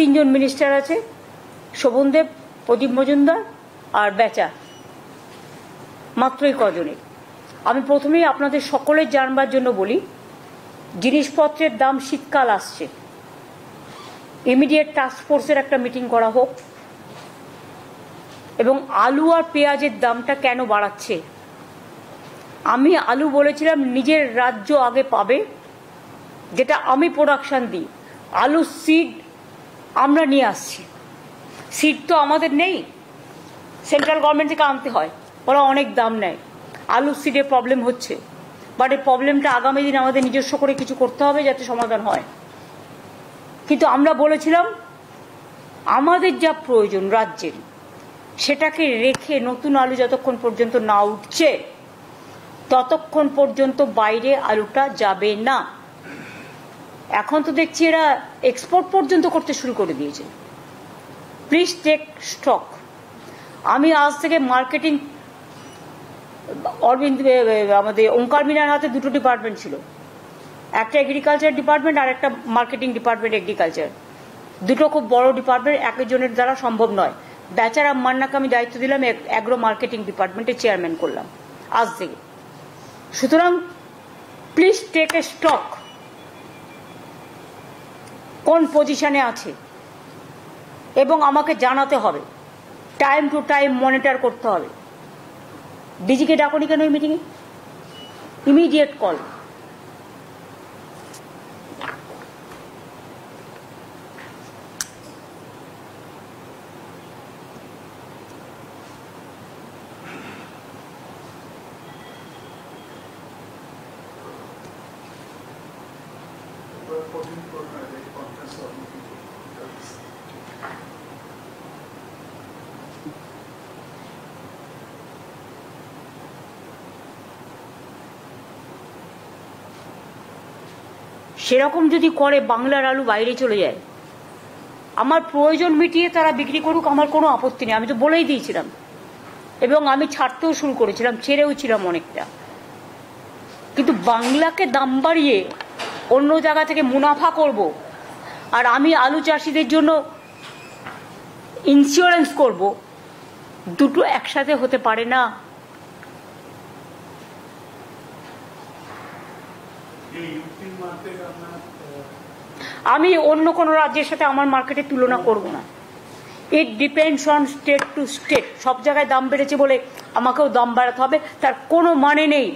তিনজন মিনিস্টার আছে, শোভনদেব, প্রদীপ মজুমদার আর বেচা, মাত্রই কজনের। আমি প্রথমেই আপনাদের সকলের জানবার জন্য বলি, জিনিসপত্রের দাম, শীতকাল আসছে, ইমিডিয়েট টাস্ক ফোর্সের একটা মিটিং করা হোক, এবং আলু আর পেঁয়াজের দামটা কেন বাড়াচ্ছে। আমি আলু বলেছিলাম নিজের রাজ্য আগে পাবে, যেটা আমি প্রোডাকশন দিই। আলু সিড আমরা নিয়ে আসছি, সিড তো আমাদের নেই, সেন্ট্রাল গভর্নমেন্ট থেকে আনতে হয়, ওরা অনেক দাম নেয়। আলু সিডের প্রবলেম হচ্ছে, বাট এই প্রবলেমটা আগামী দিন আমাদের নিজস্ব করে কিছু করতে হবে যাতে সমাধান হয়। কিন্তু আমরা বলেছিলাম আমাদের যা প্রয়োজন রাজ্যের, সেটাকে রেখে নতুন আলু যতক্ষণ পর্যন্ত না উঠছে ততক্ষণ পর্যন্ত বাইরে আলুটা যাবে না। এখন তো দেখছি এরা এক্সপোর্ট পর্যন্ত করতে শুরু করে দিয়েছে। Please take stock. আমি আজ থেকে মার্কেটিং, অরবিন্দ আমাদের ওঙ্কার মিনার হাতে দুটো ডিপার্টমেন্ট ছিল, একটা এগ্রিকালচার ডিপার্টমেন্ট আর একটা মার্কেটিং ডিপার্টমেন্ট এগ্রিকালচার। দুটো খুব বড় ডিপার্টমেন্ট, একজনের দ্বারা সম্ভব নয়। বেচারা মান্নাকে আমি দায়িত্ব দিলাম, অ্যাগ্রো মার্কেটিং ডিপার্টমেন্টের চেয়ারম্যান করলাম আজ থেকে। সুতরাং প্লিজ টেক এ স্টক, কোন পজিশনে আছে এবং আমাকে জানাতে হবে, টাইম টু টাইম মনিটর করতে হবে। ডিজিকে ডাকুনি কেন এই মিটিংয়ে? Immediate call. সেরকম যদি করে বাংলার আলু বাইরে চলে যায়, আমার প্রয়োজন মিটিয়ে তারা বিক্রি করুক, আমার কোনো আপত্তি নেই। আমি তো বলেই দিয়েছিলাম এবং আমি ছাড়তেও শুরু করেছিলাম, ছেড়েও ছিলাম অনেকটা। কিন্তু বাংলাকে দাম বাড়িয়ে অন্য জায়গা থেকে মুনাফা করব, আর আমি আলু চাষিদের জন্য ইন্স্যুরেন্স করব, দুটো একসাথে হতে পারে না। আমি অন্য কোনো রাজ্যের সাথে আমার মার্কেটের তুলনা করব না। It depends on state to state. সব জায়গায় দাম বেড়েছে বলে আমাকেও দাম বাড়াতে হবে, তার কোনো মানে নেই।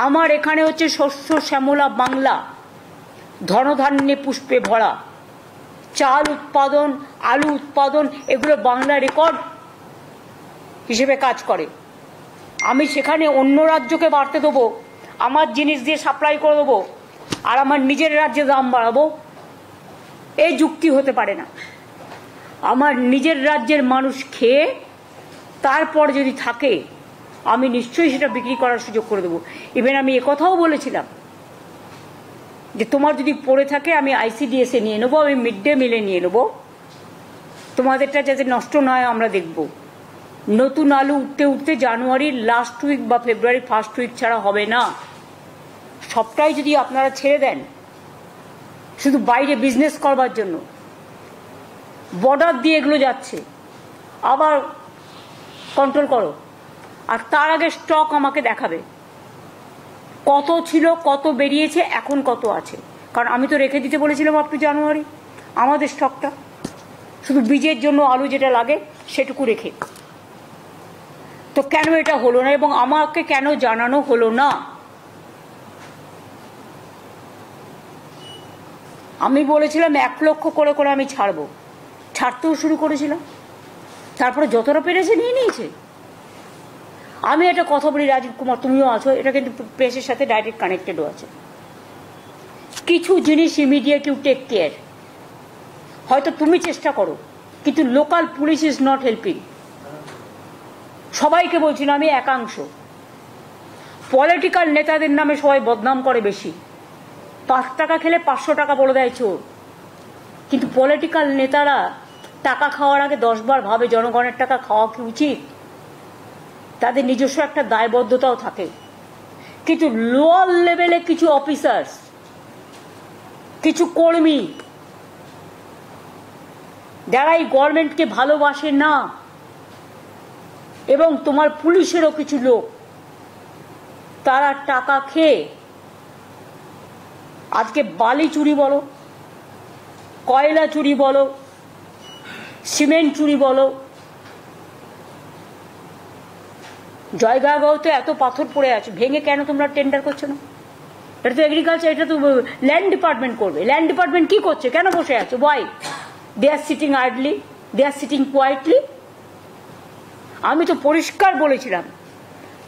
আমার এখানে হচ্ছে শস্য শ্যামলা বাংলা, ধনধান্যে পুষ্পে ভরা, চাল উৎপাদন, আলু উৎপাদন, এগুলো বাংলা রেকর্ড হিসেবে কাজ করে। আমি সেখানে অন্য রাজ্যকে বাড়তে দেবো, আমার জিনিস দিয়ে সাপ্লাই করে দেবো, আর আমার নিজের রাজ্যে দাম বাড়াবো, এই যুক্তি হতে পারে না। আমার নিজের রাজ্যের মানুষ খেয়ে তারপর যদি থাকে, আমি নিশ্চয়ই সেটা বিক্রি করার সুযোগ করে দেবো। ইভেন আমি একথাও বলেছিলাম যে তোমার যদি পড়ে থাকে আমি আইসিডিএসে নিয়ে নেবো, আমি মিড ডে মিলে নিয়ে নেবো, তোমাদেরটা যাতে নষ্ট না হয় আমরা দেখব। নতুন আলু উঠতে উঠতে জানুয়ারির লাস্ট উইক বা ফেব্রুয়ারির ফার্স্ট উইক ছাড়া হবে না। সবটাই যদি আপনারা ছেড়ে দেন শুধু বাইরে বিজনেস করবার জন্য, বর্ডার দিয়ে এগুলো যাচ্ছে, আবার কন্ট্রোল করো। আর তার আগে স্টক আমাকে দেখাবে, কত ছিল, কত বেরিয়েছে, এখন কত আছে। কারণ আমি তো রেখে দিতে বলেছিলাম আপ টু জানুয়ারি আমাদের স্টকটা, শুধু বীজের জন্য আলু যেটা লাগে সেটুকু রেখে। তো কেন এটা হলো না এবং আমাকে কেন জানানো হলো না? আমি বলেছিলাম 1 লক্ষ করে করে আমি ছাড়বো, ছাড়তেও শুরু করেছিলাম, তারপরে যতটা পেরেছে নিয়ে নিয়েছে। আমি একটা কথা বলি, রাজীব কুমার তুমিও আছো, এটা কিন্তু প্রেসের সাথে ডাইরেক্ট কানেক্টেডও আছে। কিছু জিনিস ইমিডিয়েট ইউ টেক কেয়ার। হয়তো তুমি চেষ্টা করো, কিন্তু local police is not helping. সবাইকে বলছি না, আমি একাংশ। পলিটিক্যাল নেতাদের নামে সবাই বদনাম করে বেশি। 5 টাকা খেলে 500 টাকা বলে দেয় চোর। কিন্তু পলিটিক্যাল নেতারা টাকা খাওয়ার আগে 10 বার ভাবে জনগণের টাকা খাওয়া কি উচিত। তাদের নিজস্ব একটা দায়বদ্ধতাও থাকে। কিন্তু লোয়ার লেভেলে কিছু অফিসার্স, কিছু কর্মী যারা এই গভর্নমেন্টকে ভালোবাসে না, এবং তোমার পুলিশেরও কিছু লোক তারা টাকা খেয়ে আজকে বালি চুরি বলো, কয়লা চুরি বলো, সিমেন্ট চুরি বলো, জয়গাঁও তো এত পাথর পড়ে আছে, ভেঙে কেন তোমরা টেন্ডার করছো না? এটা তো এগ্রিকালচার, এটা তো ল্যান্ড ডিপার্টমেন্ট করবে। ল্যান্ড ডিপার্টমেন্ট কি করছে? কেন বসে আছে? Why they are sitting idly, they are sitting quietly? আমি তো পরিষ্কার বলেছিলাম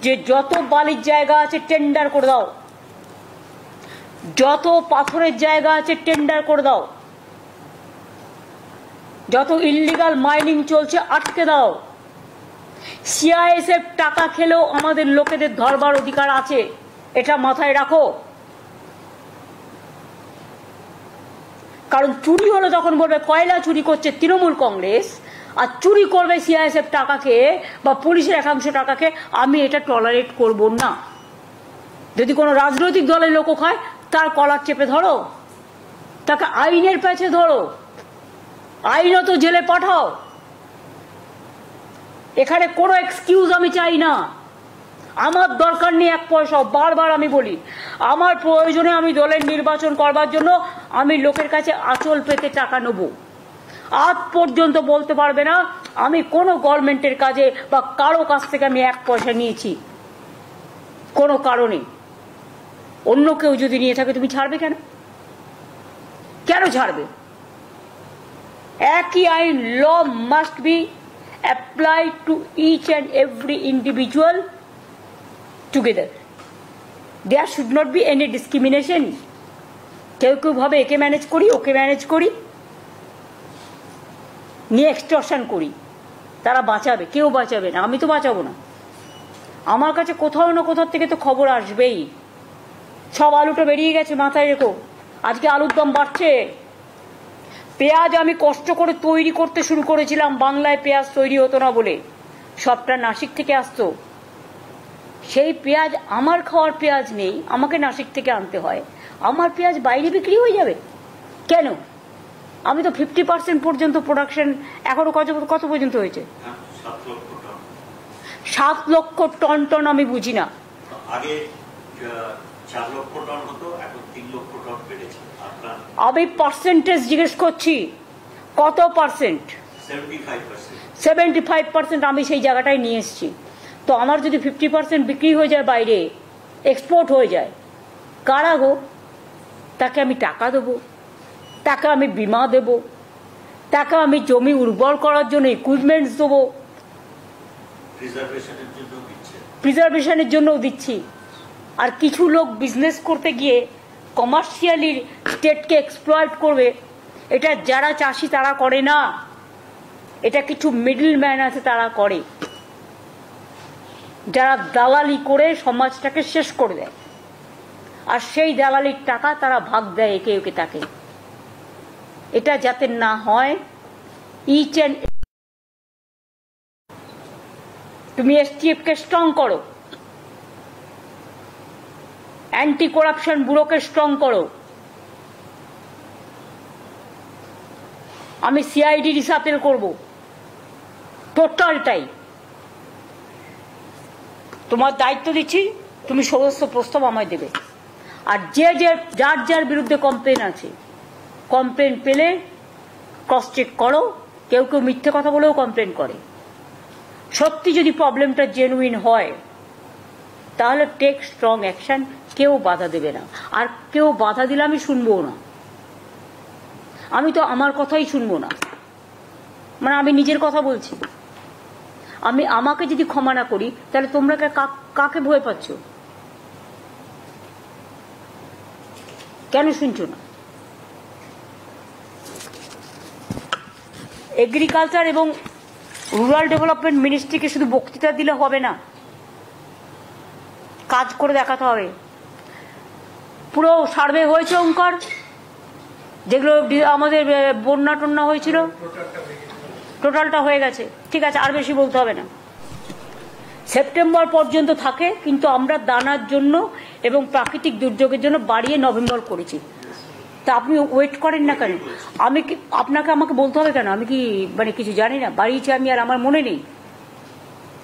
যে যত বালির জায়গা আছে টেন্ডার করে দাও, যত পাথরের জায়গা আছে টেন্ডার করে দাও, যত ইল্লিগাল মাইনিং চলছে আটকে দাও। সিআইএসএফ টাকা খেলেও আমাদের লোকেদের ধরবার অধিকার আছে, এটা মাথায় রাখো। কারণ চুরি হলো তখন বলবে কয়লা চুরি করছে তৃণমূল কংগ্রেস, আর চুরি করবে সিআইএসএফ টাকা খেয়ে বা পুলিশের একাংশ টাকা খেয়ে, আমি এটা টলারেট করব না। যদি কোনো রাজনৈতিক দলের লোকও খায় তার কলার চেপে ধরো, তাকে আইনের পেছে ধরো, আইনত জেলে পাঠাও। এখানে কোনো এক্সকিউজ আমি চাই না। আমার দরকার নেই এক পয়সা, বারবার আমি বলি, আমার প্রয়োজনে আমি দলের নির্বাচন করবার জন্য আমি লোকের কাছে আঁচল পেতে টাকা নেব। আজ পর্যন্ত বলতে পারবে না আমি কোনো গভর্নমেন্টের কাজে বা কারো কাছ থেকে আমি এক পয়সা নিয়েছি, কোনো কারণে। অন্য কেউ যদি নিয়ে থাকে তুমি ছাড়বে কেন? কেন ছাড়বে? একই আইন, law must be applied to each and every individual together. There should not be any discrimination. কেউ কেউ ভাবে একে ম্যানেজ করি, ওকে ম্যানেজ করি, নিয়ে এক্সটর্শন করি, তারা বাঁচাবে। কেউ বাঁচাবে না, আমি তো বাঁচাবো না। আমার কাছে কোথাও না কোথাও থেকে তো খবর আসবেই। সব আলুটা বেরিয়ে গেছে, মাথায় রেখো। আজকে আলুর দাম বাড়ছে। পেঁয়াজ আমি কষ্ট করে তৈরি করতে শুরু করেছিলাম, বাংলায় পেঁয়াজ তৈরি হতো না বলে, সবটা নাসিক থেকে আসতো। সেই পেঁয়াজ আমার খাওয়ার পেঁয়াজ নেই, আমাকে নাসিক থেকে আনতে হয়। আমার পেঁয়াজ বাইরে বিক্রি হয়ে যাবে কেন? আমি তো 50% পর্যন্ত প্রোডাকশন এখনো কত পর্যন্ত হয়েছে? 7 লক্ষ টন টন আমি বুঝি না। আগে 4 লক্ষ টন হতো, এখন 3 লক্ষ টন বেড়েছে। আমি পার্সেন্টেজ জিজ্ঞেস করছি, কত পার্সেন্ট? 75%। আমি সেই জায়গাটায় নিয়ে এসেছি। তো আমার যদি 50% বিক্রি হয়ে যায়, বাইরে এক্সপোর্ট হয়ে যায়, কারা গো? তাকে আমি টাকা দেবো, তাকে আমি বিমা দেব, তাকে আমি জমি উর্বর করার জন্য ইকুইপমেন্টস দেবো, প্রিজার্ভেশনের জন্যও দিচ্ছি। আর কিছু লোক বিজনেস করতে গিয়ে কমার্শিয়ালি স্টেটকে এক্সপ্লয়েট করবে, এটা যারা চাষি তারা করে না, এটা কিছু মিডল ম্যান আছে তারা করে, যারা দালালি করে সমাজটাকে শেষ করে দেয়। আর সেই দালালির টাকা তারা ভাগ দেয় একে একে তাকে। এটা যাতে না হয়, ইচ অ্যান্ড তুমি এসটিএফকে স্ট্রং করো, অ্যান্টি করাপশন ব্যুরোকে স্ট্রং করো। আমি সিআইডি রিসাপেল করব, টোটালটাই তোমার দায়িত্ব দিচ্ছি। তুমি সমস্ত প্রস্তাব আমায় দেবে। আর যার যার বিরুদ্ধে কমপ্লেন আছে, কমপ্লেন পেলে ক্রস চেক করো। কেউ কেউ মিথ্যে কথা বলেও কমপ্লেন করে। সত্যি যদি প্রবলেমটা জেনুইন হয় তাহলে টেক স্ট্রং অ্যাকশন, কেউ বাধা দেবে না। আর কেউ বাধা দিলে আমি শুনবো না। আমি তো আমার কথাই শুনবো না, মানে আমি নিজের কথা বলছি। আমি আমাকে যদি ক্ষমা না করি তাহলে তোমরা কাকে ভয় পাচ্ছ? কেন শুনছো না? এগ্রিকালচার এবং রুরাল ডেভেলপমেন্ট মিনিস্ট্রিকে শুধু বক্তৃতা দিলে হবে না, কাজ করে দেখাতে হবে। পুরো সার্ভে হয়েছে ওঙ্কার, যেগুলো আমাদের বন্যা টন্যা হয়েছিল, টোটালটা হয়ে গেছে। ঠিক আছে, আর বেশি বলতে হবে না। সেপ্টেম্বর পর্যন্ত থাকে, কিন্তু আমরা দানার জন্য এবং প্রাকৃতিক দুর্যোগের জন্য বাড়িয়ে নভেম্বর করেছি। তা আপনি ওয়েট করেন না কেন? আমি কি আপনাকে আমাকে বলতে হবে কেন? আমি কি মানে কিছু জানি না? বাড়িয়েছি আমি আর আমার মনে নেই?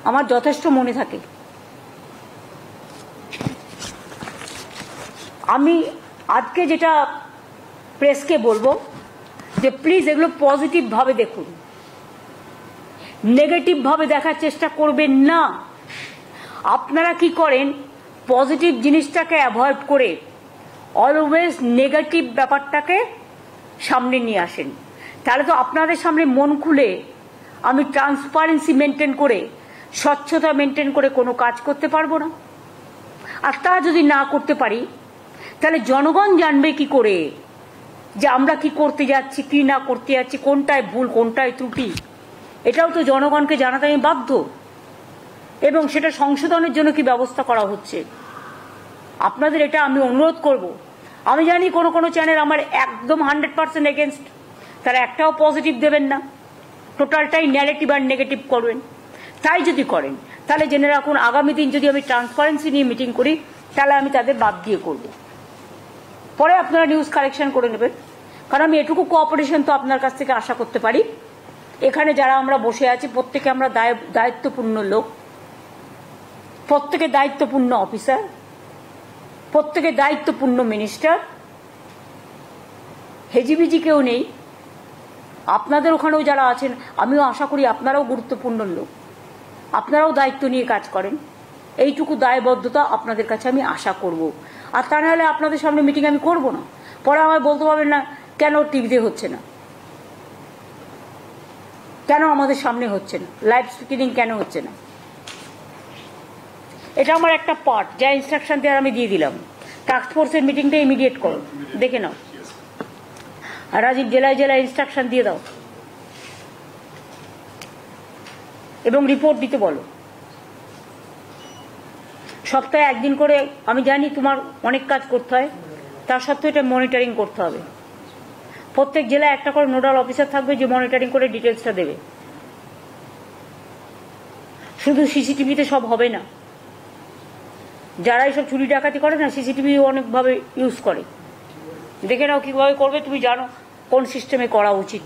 আমার যথেষ্ট মনে থাকে। আমি আজকে যেটা প্রেসকে বলবো যে প্লিজ এগুলো পজিটিভভাবে দেখুন, নেগেটিভভাবে দেখার চেষ্টা করবেন না। আপনারা কি করেন, পজিটিভ জিনিসটাকে অ্যাভয়েড করে অলওয়েজ নেগেটিভ ব্যাপারটাকে সামনে নিয়ে আসেন। তাহলে তো আপনাদের সামনে মন খুলে আমি ট্রান্সপারেন্সি মেনটেন করে, স্বচ্ছতা মেনটেন করে কোনো কাজ করতে পারবো না। আর তা যদি না করতে পারি তাহলে জনগণ জানবে কি করে যে আমরা কি করতে যাচ্ছি, কি না করতে যাচ্ছি, কোনটায় ভুল কোনটায় ত্রুটি। এটাও তো জনগণকে জানাতে আমি বাধ্য, এবং সেটা সংশোধনের জন্য কি ব্যবস্থা করা হচ্ছে। আপনাদের এটা আমি অনুরোধ করব। আমি জানি কোনো কোনো চ্যানেল আমার একদম 100% এগেনস্ট, তারা একটাও পজিটিভ দেবেন না, টোটালটাই নেগেটিভ আর নেগেটিভ করবেন। তাই যদি করেন তাহলে জেনে রাখুন, আগামী দিন যদি আমি ট্রান্সপারেন্সি নিয়ে মিটিং করি তাহলে আমি তাদের বাদ দিয়ে করব। পরে আপনারা নিউজ কালেকশন করে নেবেন, কারণ আমি এটুকু কোঅপারেশন তো আপনার কাছ থেকে আশা করতে পারি। এখানে যারা আমরা বসে আছি প্রত্যেকে আমরা দায়িত্বপূর্ণ লোক, প্রত্যেকে দায়িত্বপূর্ণ অফিসার, প্রত্যেকে দায়িত্বপূর্ণ মিনিস্টার, হেজিবিজি কেউ নেই। আপনাদের ওখানেও যারা আছেন আমিও আশা করি আপনারাও গুরুত্বপূর্ণ লোক, আপনারাও দায়িত্ব নিয়ে কাজ করেন। এইটুকু দায়বদ্ধতা আপনাদের কাছে আমি আশা করব। আর তা নাহলে আপনাদের সামনে মিটিং আমি করব না। পরে আমায় বলতে পারবেন না কেন টিভিতে হচ্ছে না, কেন আমাদের সামনে হচ্ছে না, লাইভ স্পিকিং কেন হচ্ছে না। এটা আমার একটা পার্ট, যা ইনস্ট্রাকশন দেওয়ার আমি দিয়ে দিলাম। টাস্ক ফোর্সের মিটিংটা ইমিডিয়েট করো, দেখে নাও। আর রাজীব জেলায় জেলায় ইনস্ট্রাকশন দিয়ে দাও এবং রিপোর্ট দিতে বলো। সপ্তাহে একদিন করে, আমি জানি তোমার অনেক কাজ করতে হয়, তার সত্ত্বেও এটা মনিটরিং করতে হবে। প্রত্যেক জেলায় একটা করে নোডাল অফিসার থাকবে যে মনিটরিং করে ডিটেলসটা দেবে। শুধু সিসিটিভিতে সব হবে না, যারা এইসব চুরি ডাকাতি করে না সিসিটিভি অনেকভাবে ইউজ করে। দেখে নাও কিভাবে করবে, তুমি জানো কোন সিস্টেমে করা উচিত।